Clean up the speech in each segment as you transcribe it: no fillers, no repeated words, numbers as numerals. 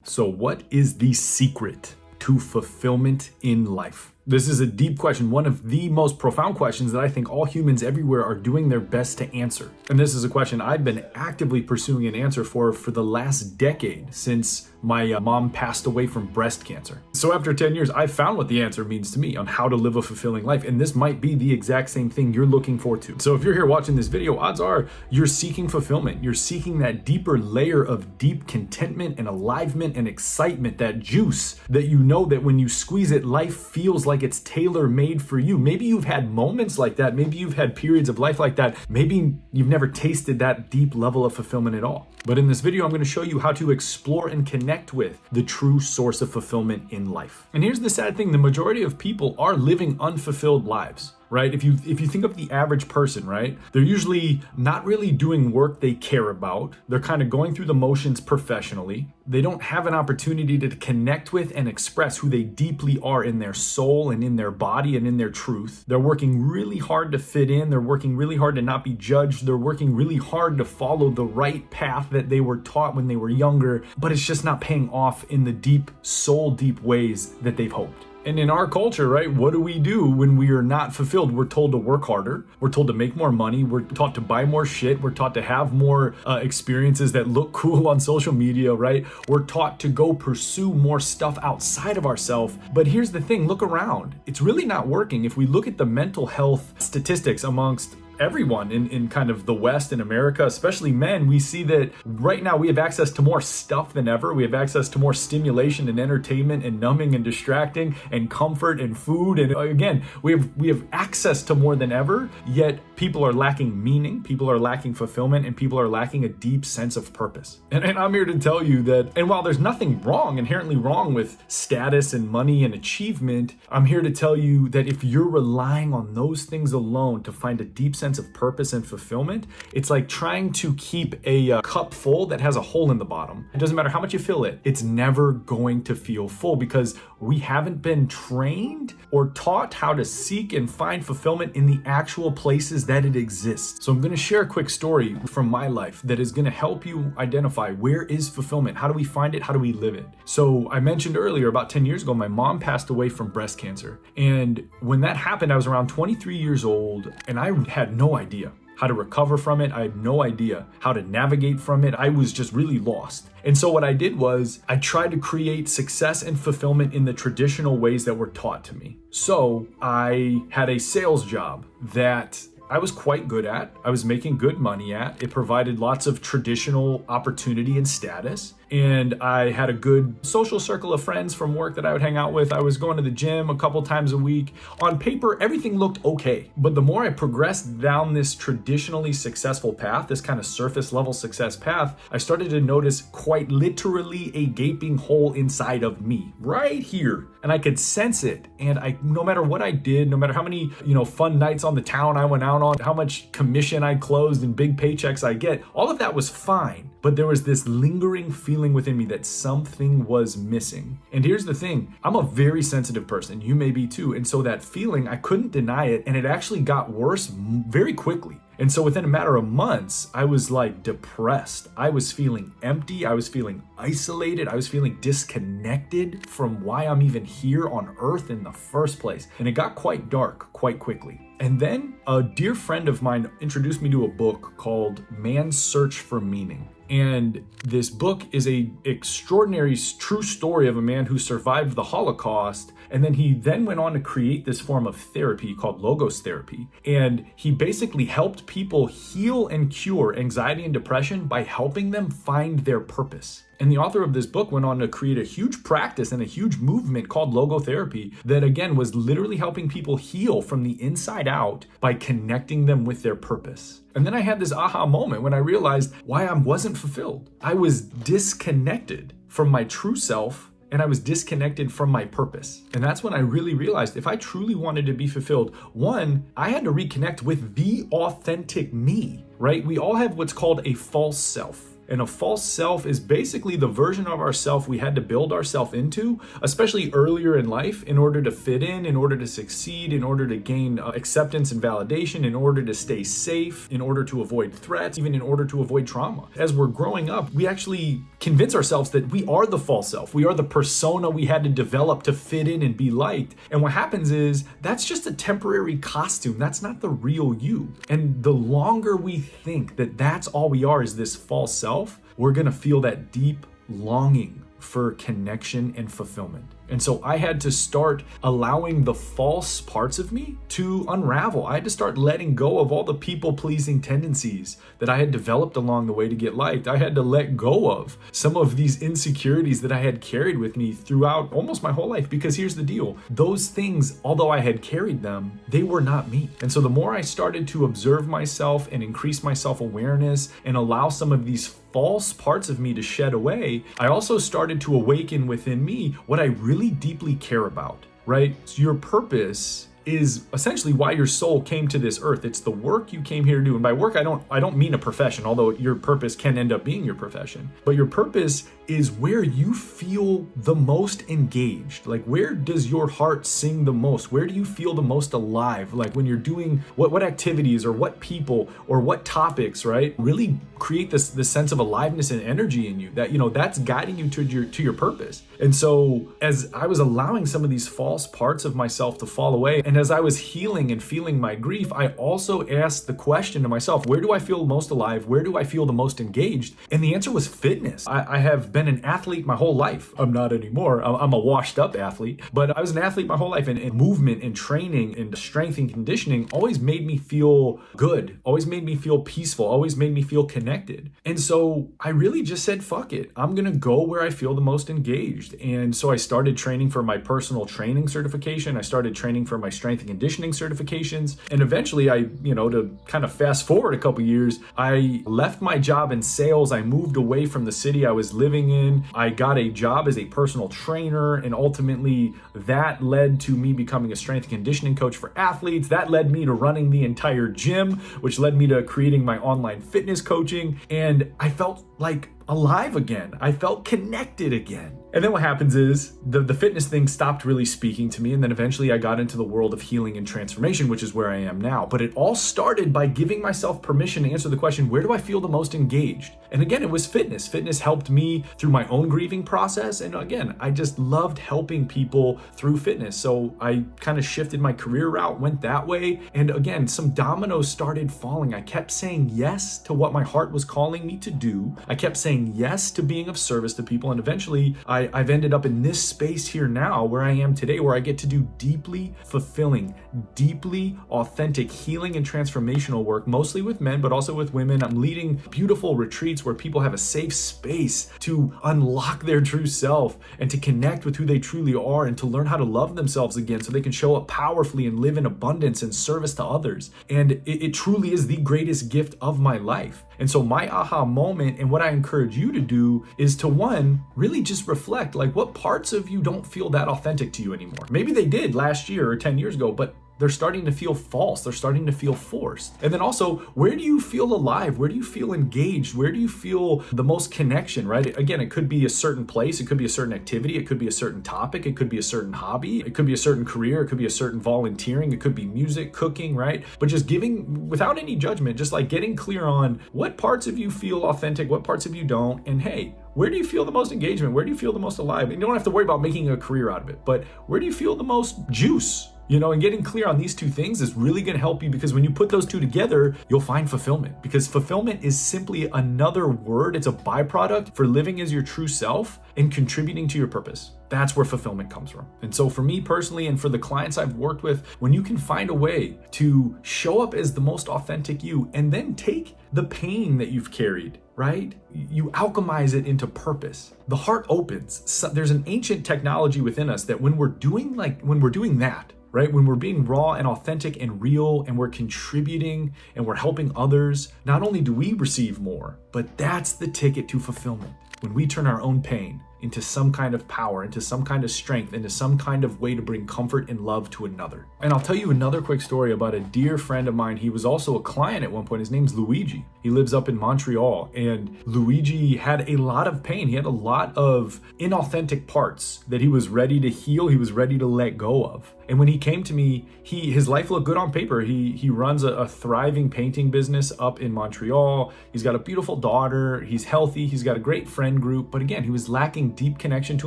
So what is the secret to fulfillment in life? This is a deep question, one of the most profound questions that I think all humans everywhere are doing their best to answer. And this is a question I've been actively pursuing an answer for the last decade, since my mom passed away from breast cancer. So after 10 years, I found what the answer means to me on how to live a fulfilling life. And this might be the exact same thing you're looking for too. So if you're here watching this video, odds are you're seeking fulfillment. You're seeking that deeper layer of deep contentment and aliveness and excitement, that juice that you know that when you squeeze it, life feels like it's tailor-made for you. Maybe you've had moments like that. Maybe you've had periods of life like that. Maybe you've never tasted that deep level of fulfillment at all. But in this video, I'm going to show you how to explore and connect with the true source of fulfillment in life. And here's the sad thing. The majority of people are living unfulfilled lives. Right? If you think of the average person, right? They're usually not really doing work they care about. They're kind of going through the motions professionally. They don't have an opportunity to connect with and express who they deeply are in their soul and in their body and in their truth. They're working really hard to fit in. They're working really hard to not be judged. They're working really hard to follow the right path that they were taught when they were younger, but it's just not paying off in the deep, soul deep ways that they've hoped. And in our culture, right, what do we do when we are not fulfilled? We're told to work harder. We're told to make more money. We're taught to buy more shit. We're taught to have more experiences that look cool on social media, right? We're taught to go pursue more stuff outside of ourselves. But here's the thing, look around. It's really not working. If we look at the mental health statistics amongst everyone in kind of the West in America, especially men, we see that right now we have access to more stuff than ever. We have access to more stimulation and entertainment and numbing and distracting and comfort and food. And again, we have access to more than ever, yet people are lacking meaning, people are lacking fulfillment, and people are lacking a deep sense of purpose. And I'm here to tell you that, and while there's nothing inherently wrong with status and money and achievement, I'm here to tell you that if you're relying on those things alone to find a deep sense of purpose and fulfillment, it's like trying to keep a cup full that has a hole in the bottom. It doesn't matter how much you fill it, it's never going to feel full because we haven't been trained or taught how to seek and find fulfillment in the actual places that it exists. So I'm going to share a quick story from my life that is going to help you identify where is fulfillment, how do we find it, how do we live it. So I mentioned earlier, about 10 years ago, my mom passed away from breast cancer. And when that happened, I was around 23 years old and I had no idea how to recover from it. I had no idea how to navigate from it. I was just really lost. And so what I did was I tried to create success and fulfillment in the traditional ways that were taught to me. So I had a sales job that I was quite good at. I was making good money at. It provided lots of traditional opportunity and status. And I had a good social circle of friends from work that I would hang out with. I was going to the gym a couple times a week. On paper, everything looked okay. But the more I progressed down this traditionally successful path, this kind of surface level success path, I started to notice quite literally a gaping hole inside of me, right here. And I could sense it. And no matter what I did, no matter how many, fun nights on the town I went out on, how much commission I closed and big paychecks I get, all of that was fine. But there was this lingering feeling within me that something was missing. And here's the thing, I'm a very sensitive person. You may be too. And so that feeling, I couldn't deny it. And it actually got worse very quickly. And so within a matter of months, I was like depressed. I was feeling empty. I was feeling isolated. I was feeling disconnected from why I'm even here on earth in the first place. And it got quite dark quite quickly. And then a dear friend of mine introduced me to a book called Man's Search for Meaning. And this book is a extraordinary true story of a man who survived the Holocaust. And then he went on to create this form of therapy called logos therapy. And he basically helped people heal and cure anxiety and depression by helping them find their purpose. And the author of this book went on to create a huge practice and a huge movement called logotherapy that, again, was literally helping people heal from the inside out by connecting them with their purpose. And then I had this aha moment when I realized why I wasn't fulfilled. I was disconnected from my true self and I was disconnected from my purpose. And that's when I really realized if I truly wanted to be fulfilled, one, I had to reconnect with the authentic me, right? We all have what's called a false self. And a false self is basically the version of ourself we had to build ourselves into, especially earlier in life, in order to fit in order to succeed, in order to gain acceptance and validation, in order to stay safe, in order to avoid threats, even in order to avoid trauma. As we're growing up, we actually convince ourselves that we are the false self. We are the persona we had to develop to fit in and be liked. And what happens is that's just a temporary costume. That's not the real you. And the longer we think that that's all we are is this false self, we're gonna feel that deep longing for connection and fulfillment. And so I had to start allowing the false parts of me to unravel. I had to start letting go of all the people-pleasing tendencies that I had developed along the way to get liked. I had to let go of some of these insecurities that I had carried with me throughout almost my whole life. Because here's the deal, those things, although I had carried them, they were not me. And so the more I started to observe myself and increase my self-awareness and allow some of these false parts of me to shed away, I also started to awaken within me what I really deeply care about, right? So your purpose is essentially why your soul came to this earth. It's the work you came here to do. And by work, I don't mean a profession, although your purpose can end up being your profession. But your purpose is where you feel the most engaged. Like, where does your heart sing the most? Where do you feel the most alive? Like when you're doing what activities or what people or what topics, right? Really create this sense of aliveness and energy in you that, that's guiding you to your purpose. And so as I was allowing some of these false parts of myself to fall away, and as I was healing and feeling my grief, I also asked the question to myself, where do I feel most alive? Where do I feel the most engaged? And the answer was fitness. I have been an athlete my whole life. I'm not anymore. I'm a washed up athlete, but I was an athlete my whole life, and movement and training and strength and conditioning always made me feel good, always made me feel peaceful, always made me feel connected. And so I really just said, fuck it. I'm going to go where I feel the most engaged. And so I started training for my personal training certification. I started training for my strength and conditioning certifications. And eventually to kind of fast forward a couple years, I left my job in sales. I moved away from the city I was living in. I got a job as a personal trainer. And ultimately that led to me becoming a strength and conditioning coach for athletes. That led me to running the entire gym, which led me to creating my online fitness coaching. And I felt like alive again. I felt connected again. And then what happens is the fitness thing stopped really speaking to me. And then eventually I got into the world of healing and transformation, which is where I am now. But it all started by giving myself permission to answer the question, where do I feel the most engaged? And again, it was fitness. Fitness helped me through my own grieving process. And again, I just loved helping people through fitness. So I kind of shifted my career route, went that way. And again, some dominoes started falling. I kept saying yes to what my heart was calling me to do. I kept saying yes to being of service to people. And eventually I've ended up in this space here now where I am today, where I get to do deeply fulfilling, deeply authentic healing and transformational work, mostly with men, but also with women. I'm leading beautiful retreats where people have a safe space to unlock their true self and to connect with who they truly are and to learn how to love themselves again so they can show up powerfully and live in abundance and service to others. And it truly is the greatest gift of my life. And so my aha moment and what I encourage you to do is to, one, really just reflect, like, what parts of you don't feel that authentic to you anymore? Maybe they did last year or 10 years ago, but they're starting to feel false. They're starting to feel forced. And then also, where do you feel alive? Where do you feel engaged? Where do you feel the most connection, right? Again, it could be a certain place. It could be a certain activity. It could be a certain topic. It could be a certain hobby. It could be a certain career. It could be a certain volunteering. It could be music, cooking, right? But just giving without any judgment, just like getting clear on what parts of you feel authentic, what parts of you don't. And hey, where do you feel the most engagement? Where do you feel the most alive? And you don't have to worry about making a career out of it, but where do you feel the most juice? And getting clear on these two things is really going to help you, because when you put those two together, you'll find fulfillment. Because fulfillment is simply another word. It's a byproduct for living as your true self and contributing to your purpose. That's where fulfillment comes from. And so for me personally, and for the clients I've worked with, when you can find a way to show up as the most authentic you and then take the pain that you've carried, right? You alchemize it into purpose. The heart opens. So there's an ancient technology within us that when we're doing that, right? When we're being raw and authentic and real and we're contributing and we're helping others, not only do we receive more, but that's the ticket to fulfillment. When we turn our own pain into some kind of power, into some kind of strength, into some kind of way to bring comfort and love to another. And I'll tell you another quick story about a dear friend of mine. He was also a client at one point. His name's Luigi. He lives up in Montreal, and Luigi had a lot of pain. He had a lot of inauthentic parts that he was ready to heal. He was ready to let go of. And when he came to me, his life looked good on paper. He runs a thriving painting business up in Montreal. He's got a beautiful daughter. He's healthy. He's got a great friend group. But again, he was lacking deep connection to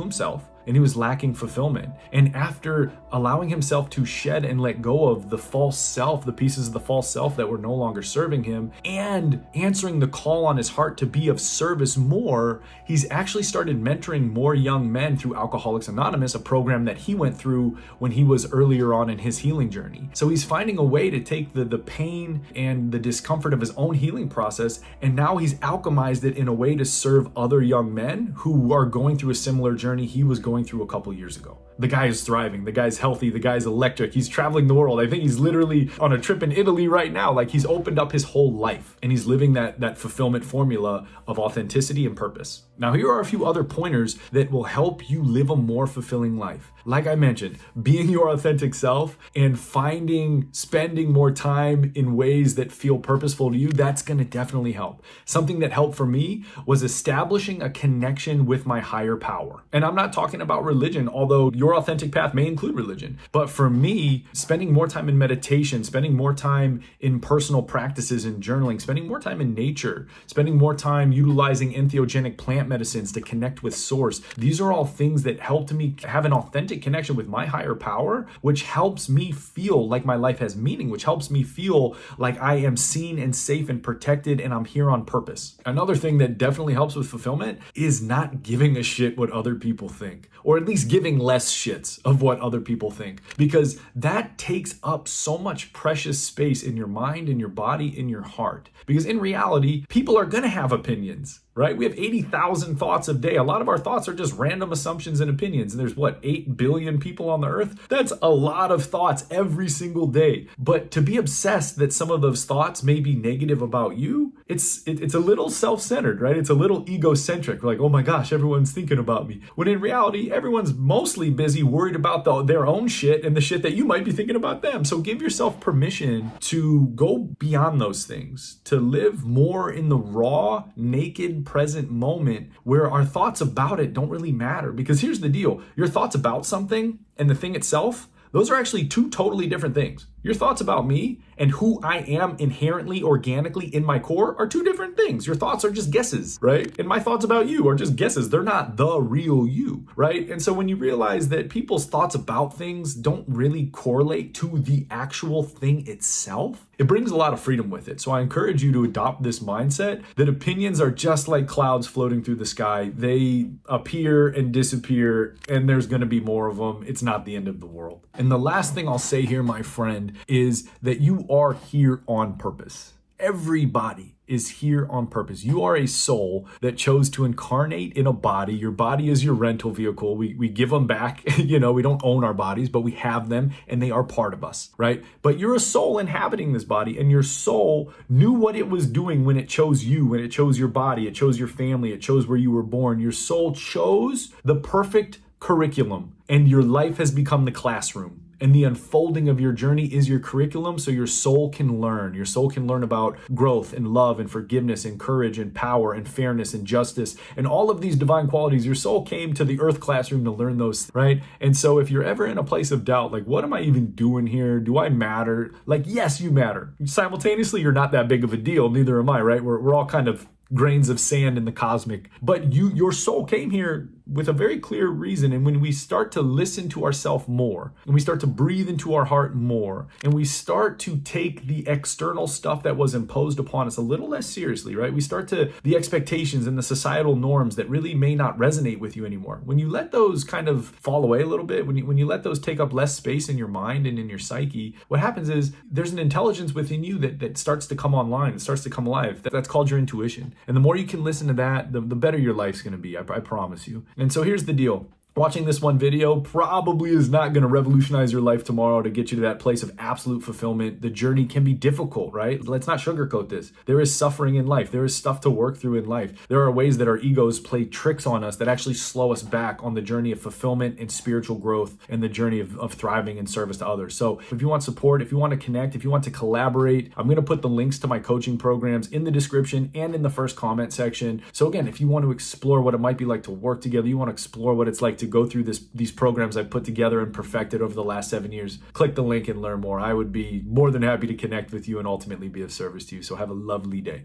himself, and he was lacking fulfillment. And after allowing himself to shed and let go of the false self, the pieces of the false self that were no longer serving him, and answering the call on his heart to be of service more, he's actually started mentoring more young men through Alcoholics Anonymous, a program that he went through when he was earlier on in his healing journey. So he's finding a way to take the pain and the discomfort of his own healing process, and now he's alchemized it in a way to serve other young men who are going through a similar journey he was going through a couple years ago. The guy is thriving, the guy's healthy, the guy's electric, he's traveling the world. I think he's literally on a trip in Italy right now. Like, he's opened up his whole life, and he's living that fulfillment formula of authenticity and purpose. Now, here are a few other pointers that will help you live a more fulfilling life. Like I mentioned, being your authentic self and spending more time in ways that feel purposeful to you, that's going to definitely help. Something that helped for me was establishing a connection with my higher power. And I'm not talking about religion, although your authentic path may include religion. But for me, spending more time in meditation, spending more time in personal practices and journaling, spending more time in nature, spending more time utilizing entheogenic plant medicines to connect with source. These are all things that helped me have an authentic connection with my higher power, which helps me feel like my life has meaning, which helps me feel like I am seen and safe and protected and I'm here on purpose. Another thing that definitely helps with fulfillment is not giving a shit what other people think, or at least giving less shits of what other people think, because that takes up so much precious space in your mind, in your body, in your heart. Because in reality, people are going to have opinions, right? We have 80,000 thoughts a day. A lot of our thoughts are just random assumptions and opinions. And there's 8 billion people on the earth? That's a lot of thoughts every single day. But to be obsessed that some of those thoughts may be negative about you, it's a little self-centered, right? It's a little egocentric, like, oh my gosh, everyone's thinking about me. When in reality, everyone's mostly busy worried about their own shit and the shit that you might be thinking about them. So give yourself permission to go beyond those things, to live more in the raw, naked, present moment where our thoughts about it don't really matter. Because here's the deal, your thoughts about something and the thing itself, those are actually two totally different things. Your thoughts about me and who I am inherently, organically in my core are two different things. Your thoughts are just guesses, right? And my thoughts about you are just guesses. They're not the real you, right? And so when you realize that people's thoughts about things don't really correlate to the actual thing itself, it brings a lot of freedom with it. So I encourage you to adopt this mindset that opinions are just like clouds floating through the sky. They appear and disappear, and there's going to be more of them. It's not the end of the world. And the last thing I'll say here, my friend, is that you are here on purpose. Everybody is here on purpose. You are a soul that chose to incarnate in a body. Your body is your rental vehicle. We give them back. We don't own our bodies, but we have them and they are part of us, right? But you're a soul inhabiting this body, and your soul knew what it was doing when it chose you, when it chose your body, it chose your family, it chose where you were born. Your soul chose the perfect curriculum, and your life has become the classroom. And the unfolding of your journey is your curriculum, so your soul can learn. Your soul can learn about growth and love and forgiveness and courage and power and fairness and justice and all of these divine qualities. Your soul came to the earth classroom to learn those, right? And so if you're ever in a place of doubt, like, what am I even doing here? Do I matter? Like, yes, you matter. Simultaneously, you're not that big of a deal. Neither am I, right? We're all kind of grains of sand in the cosmic. But your soul came here with a very clear reason. And when we start to listen to ourselves more, and we start to breathe into our heart more, and we start to take the external stuff that was imposed upon us a little less seriously, right? We start to, the expectations and the societal norms that really may not resonate with you anymore. When you let those kind of fall away a little bit, when you let those take up less space in your mind and in your psyche, what happens is there's an intelligence within you that starts to come online, that starts to come alive. That's called your intuition. And the more you can listen to that, the better your life's going to be. I promise you. And so here's the deal. Watching this one video probably is not going to revolutionize your life tomorrow to get you to that place of absolute fulfillment. The journey can be difficult, right? Let's not sugarcoat this. There is suffering in life. There is stuff to work through in life. There are ways that our egos play tricks on us that actually slow us back on the journey of fulfillment and spiritual growth and the journey of thriving in service to others. So if you want support, if you want to connect, if you want to collaborate, I'm going to put the links to my coaching programs in the description and in the first comment section. So again, if you want to explore what it might be like to work together, you want to explore what it's like to go through these programs I've put together and perfected over the last 7 years, click the link and learn more. I would be more than happy to connect with you and ultimately be of service to you. So have a lovely day.